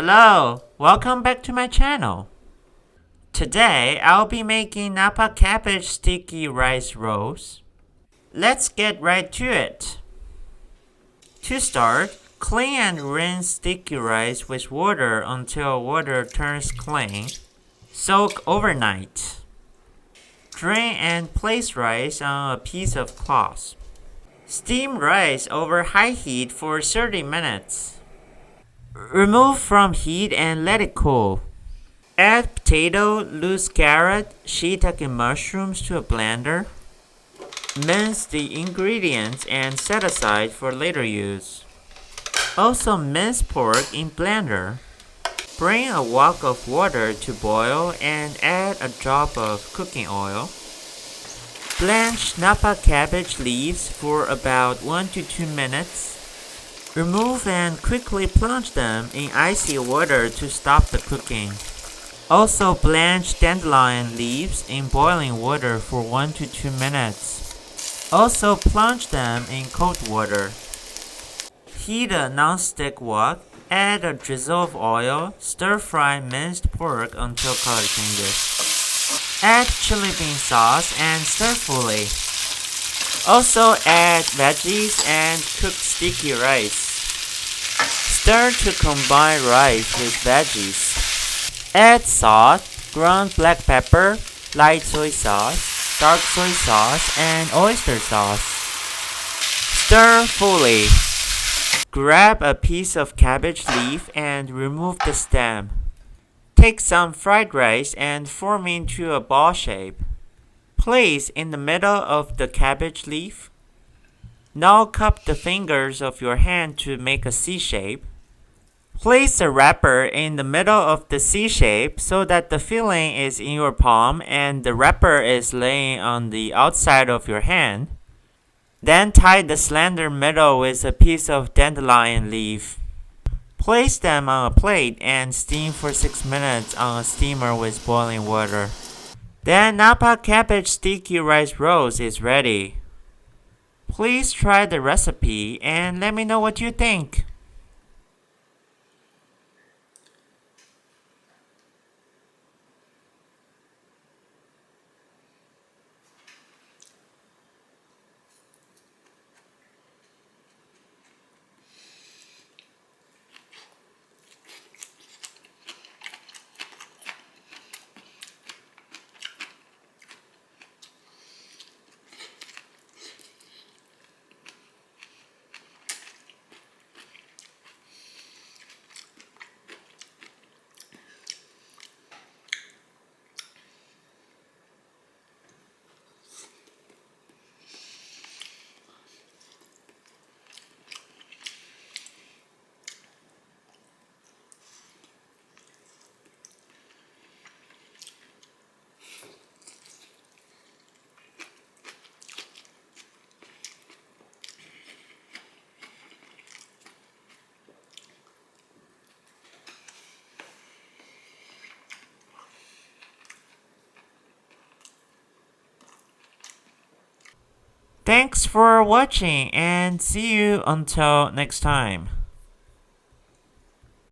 Hello, welcome back to my channel. Today I'll be making Napa Cabbage sticky rice rolls. Let's get right to it. To start, clean and rinse sticky rice with water until water turns clean. Soak overnight. Drain and place rice on a piece of cloth. Steam rice over high heat for 30 minutes. Remove from heat and let it cool. Add potato, loose carrot, shiitake mushrooms to a blender. Mince the ingredients and set aside for later use. Also mince pork in blender. Bring a wok of water to boil and add a drop of cooking oil. Blanch Napa cabbage leaves for about 1 to 2 minutes. Remove and quickly plunge them in icy water to stop the cooking. Also blanch dandelion leaves in boiling water for 1 to 2 minutes. Also plunge them in cold water. Heat a non-stick wok, add a drizzle of oil, stir-fry minced pork until color changes. Add chili bean sauce and stir fully. Also add veggies and cooked sticky rice. Stir to combine rice with veggies. Add salt, ground black pepper, light soy sauce, dark soy sauce, and oyster sauce. Stir fully. Grab a piece of cabbage leaf and remove the stem. Take some fried rice and form into a ball shape. Place in the middle of the cabbage leaf. Now cup the fingers of your hand to make a C shape. Place a wrapper in the middle of the C shape so that the filling is in your palm and the wrapper is laying on the outside of your hand. Then tie the slender middle with a piece of dandelion leaf. Place them on a plate and steam for 6 minutes on a steamer with boiling water. Then Napa Cabbage sticky rice rolls is ready. Please try the recipe and let me know what you think. Thanks for watching and see you until next time.